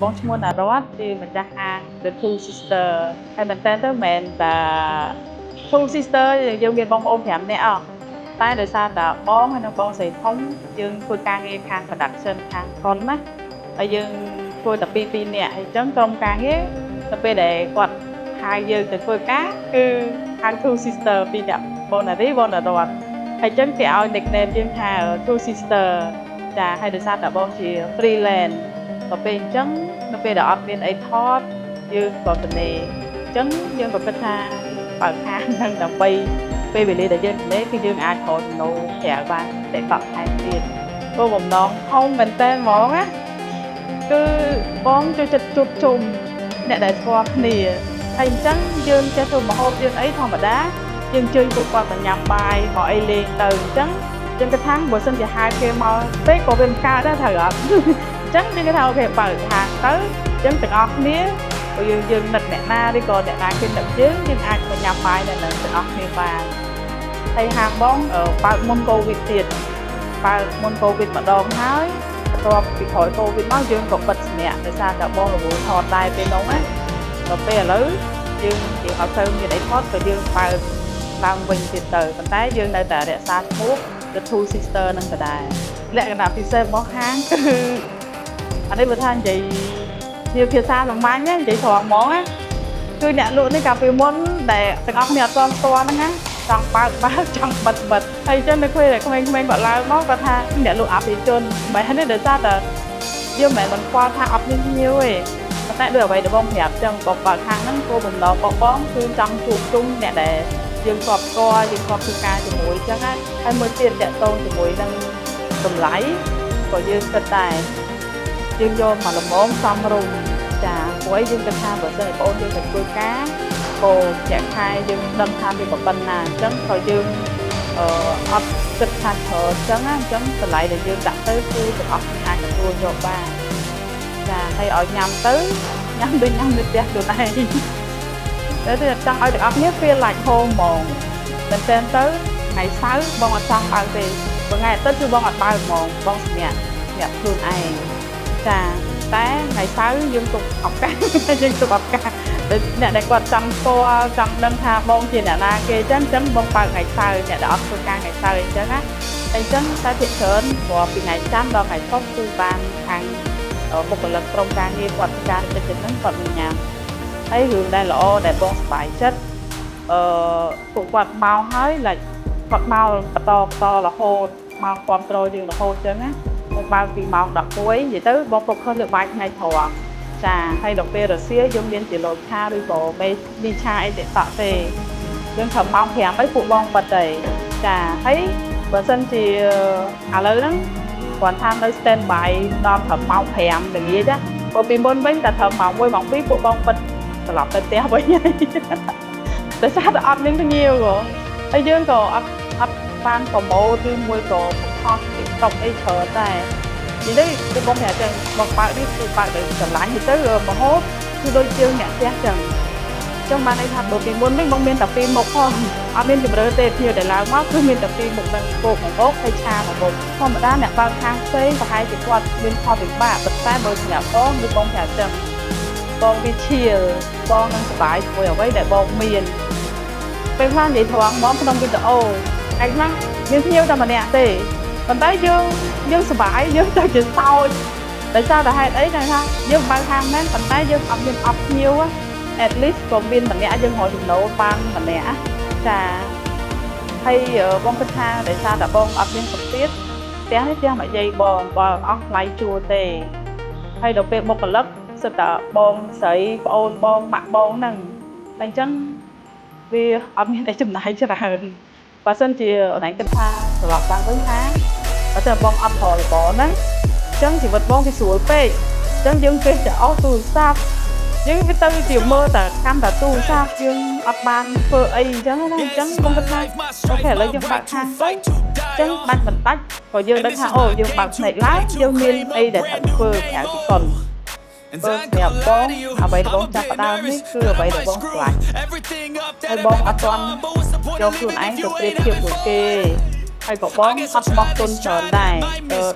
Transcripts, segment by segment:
បងឈ្មោះណារតជាម្ចាស់ហាង The Two Sister ហើយមែនតើទៅមែនតា Two Sister យើងមានបងប្អូន5នាក់អស់តែដោយសារតែបងហើយនិងបងស្រីធំយើងធ្វើការងារខាង production ខាងកុនណាហើយយើងធ្វើតែ2នាក់អញ្ចឹងក្រុមការងារទៅពេលដែលគាត់ហៅយើងទៅធ្វើការគឺហៅ Two Sister 2នាក់បងណារីបងណារតហើយអញ្ចឹងគេឲ្យ nickname យើងថា Two Sister ចាហើយដោយសារតែបងជា freelance ទៅពេលអញ្ចឹងនៅពេលដែលអត់មានអីថតយើងក៏ទៅនេអញ្ចឹងយើងក៏គិតថាបើកហាងហ្នឹងដើម្បីពេលវេលាដែលយើងនេគឺយើងអាចរកចំណូលក្រៅបានតែកក់ថែមទៀតគោលបំណងធំមែនតើហ្មងណាគឺបងចូលចិត្តជួបជុំអ្នកដែលស្គាល់គ្នាហើយអញ្ចឹងយើងចេះធ្វើម្ហូបយើងអីធម្មតាយើងជួយពួកគាត់ទៅញ៉ាំបាយមកអីលេងទៅអញ្ចឹងយើងគិតថាបើសិនជាហៅគេមកពេកក៏វាមិនកើតដែរត្រូវអត់អញ្ចឹងយើងគិតថាអូខេបើកហាងទៅយើងទាំងអស់គ្នាបើយើងនឹកអ្នកណាឬក៏អ្នកណាគេនឹកយើងអាចទៅញ៉ាំបាយនៅនឹងទាំងអស់គ្នាបានហើយហាងបងបើកមុនកូវីដទៀតបើកមុនកូវីដម្ដងហើយបន្ទាប់ពីក្រោយកូវីដមកយើងក៏បិទស្នាក់ដោយសារតែបងរវល់ថតដែរពេលនោះណាដល់ពេលឥឡូវយើងអត់ទៅមានអីថតក៏យើងបើកឡើងវិញទៀតទៅប៉ុន្តែយើងនៅតែរក្សាឈ្មោះ The Two Sister នឹងដដែលលក្ខណៈពិសេសរបស់ហាងគឺអានេះបើថានិយាយជាភាសាសាមញ្ញនិយាយត្រង់ហ្មងណាគឺអ្នកលក់នេះកាលពីមុនដែលទាំងអស់គ្នាអត់ទាន់ស្គាល់ហ្នឹងណាចង់បើកចង់បិទហើយអញ្ចឹងនៅពេលដែលក្មេងៗគាត់ឡើងមកគាត់ថាអ្នកលក់អភិជនបែរនេះដោយសារតែយើងមិនមែនស្គាល់ថាអត់មានភ្ញៀវទេប៉ុន្តែដូចអ្វីដែលបងប្រាប់អញ្ចឹងបងបើកហាងហ្នឹងគោលបំណងរបស់បងគឺចង់ជួបជុំអ្នកដែលយើងស្គាល់យើងស្គាល់ធ្វើការជាមួយអញ្ចឹងណាហើយមួយទៀតតាក់ទងជាមួយនឹងតម្លៃក៏យើងគិតដែរយើងយកមកល្មមសមរម្យចាព្រោះយើងគិតថាបើសិនបងប្អូនយើងទៅធ្វើការក៏ជាក់ខែយើងដឹងថាវាប៉ុណ្ណាអញ្ចឹងក៏យើងអត់គិតថាច្រើនអញ្ចឹងតម្លៃដែលយើងដាក់ទៅគឺទាំងអស់គ្នាអាចទទួលយកបានចាហើយឲ្យញ៉ាំទៅញ៉ាំដូចញ៉ាំនៅផ្ទះខ្លួនឯងទៅចង់ឲ្យទាំងអស់គ្នា feel like home ហ្មងតែទៅថ្ងៃសៅរ៍បងអត់ចង់បើកទេព្រោះថ្ងៃអាទិត្យគឺបងអត់បើកហ្មងបងសម្រាប់ខ្លួនឯងចាតែថ្ងៃសៅរ៍យើងទុកឱកាសយើងទុកឱកាសអ្នកដែលគាត់ចង់ស្គាល់ចង់ដឹងថាបងជាអ្នកណាគេអញ្ចឹងបងបើកថ្ងៃសៅរ៍អ្នកដែលអត់ធ្វើការថ្ងៃសៅរ៍អញ្ចឹងណាតែអញ្ចឹងតែភាគច្រើនព្រោះពីថ្ងៃច័ន្ទដល់ថ្ងៃសុក្រគឺបានខាងបុគ្គលិកក្រុមការងារគាត់ធ្វើការតិចហ្នឹងគាត់មានញ៉ាំហើយរឿងដែលល្អដែលបងសប្បាយចិត្តពួកគាត់មកហើយគាត់មកបន្តរហូតមកគ្រប់គ្រងយើងរហូតអញ្ចឹងណាមកបើកពីម៉ោង11និយាយទៅបងពុកខុសលើបាយថ្ងៃត្រង់ចាហើយដល់ពេលរសៀលយើងមានជាលូតឆាឬក៏មីឆាអីទេតក់ទេយើងត្រឹមម៉ោង5ហើយពួកបងបិទទេចាហើយបើសិនជាឥឡូវហ្នឹងគាត់ថានៅ stand by ដល់ត្រឹមម៉ោង5ល្ងាចណាព្រោះពីមុនវិញតែត្រឹមម៉ោង1ម៉ោង2ពួកបងបិទត្រឡប់ទៅផ្ទះវិញហើយតែសារតែអត់មានភ្ញៀវហើយយើងក៏អត់បានប្រម៉ូទឬមួយក៏ផុស TikTok អីច្រើនដែរនិយាយទៅបងប្រាប់ចឹងបងបើកនេះគឺបើកទៅចម្លាញ់ទៅមហូបគឺដូចជាងអ្នកផ្ទះចឹងបានន័យថាបើពីមុនវិញបងមានតែ2មុខផងអត់មានជម្រើសទេភ្ញៀវដែលឡើងមកគឺមានតែ2មុខនឹងគោកមួយមុខហើយឆាមួយមុខធម្មតាអ្នកបើកខាងផ្សេងប្រហែលជាគាត់មានផលពិបាកប៉ុន្តែបើសម្រាប់បងគឺបងប្រាប់ចឹងបងវាឈៀលបងនឹងសប្បាយជាមួយអ្វីដែលបងមានពេលខ្លះនិយាយត្រង់មកក្នុងវីដេអូឯងហ្នឹងមានភ្ញៀវតែម្នាក់ទេប៉ុន្តែយើងសប្បាយយើងទៅជាសោចដោយសារតែហេតុអីថាយើងបើកហាងមែនប៉ុន្តែយើងអត់មានអត់ភ្ញៀវ at least ក៏មានម្នាក់យើងរកចំណូលបានម្នាក់ចាហើយបងគិតថាដោយសារតែបងអត់មានសម្ពាធផ្ទះនេះផ្ទះមកយាយបងអស់ថ្លៃជួលទេហើយដល់ពេលបុគ្គលិកសិតតែបងស្រីប្អូនបងម៉ាក់បងហ្នឹងតែអញ្ចឹងវាអត់មានអីចំណាយច្រើនបើសិនជាអូនឯងគិតថាត្រឡប់ឡើងវិញថាបើតែបងអត់ផលល្អហ្នឹងអញ្ចឹងជីវិតបងវាស្រួលពេកអញ្ចឹងយើងគេទៅអស់ទូរស័ព្ទយើងវាទៅជាមើលតែកម្មតែទូរស័ព្ទយើងអត់បានធ្វើអីអញ្ចឹងណាអញ្ចឹងបងគិតថាអូខេឥឡូវយើងបើកហាងទៅអញ្ចឹងបាច់បន្តិចក៏យើងដឹងថាអូយើងបើកផ្នែកឡើងយើងមានអីដែលត្រូវធ្វើក្រៅពីកុនបើសម្រាប់បងអ្វីដែលបងចាប់ផ្ដើមនេះគឺអ្វីដែលបងឆ្លាញ់ហើយបងអត់ទាន់យកខ្លួនឯងទៅប្រៀបធៀបមួយគេហើយក៏បងអត់បោះទុនច្រើនដែរ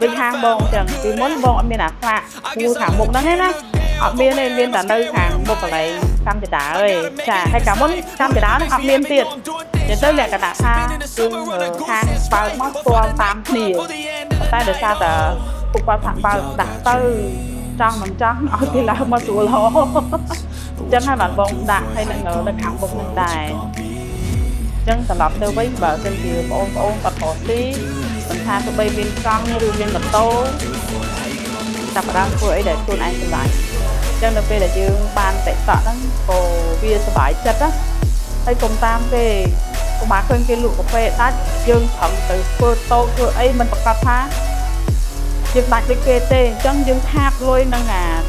វិញហាងបងអញ្ចឹងពីមុនបងអត់មានអាខ្លាក់គូខាងមុខហ្នឹងទេណា họ miên nên miên là nơi hàng một cái cam chả đá ơi chả hay cả món cam chả đá nó học miên tiền để tới là cả đá tha nhưng hàng bao móc qua tam nhiều tay được sao tờ phục qua thẳng bao đặt tư trong mình trắng ở thì là mà sủa lỗ chân hai bạn bông đặt hay là ngờ là khẳng bông lên đài chân tầm lọc tiêu với vợ trên kia ôn tập hồ tí mình tha tụi bay viên con như viên mật tố tập ra cô ấy để tuôn anh lại chân được về là dương ban tệ tọa nó cổ bia sờ bãi chất á hay cùng tam về cô má khơi cái lụa cà phê đã dương thẩm từ phơ tô cô ấy mình bật cà phá dương bạch với kê tê chân dương tháp lôi năng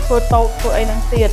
phơ tô cô ấy năng tiền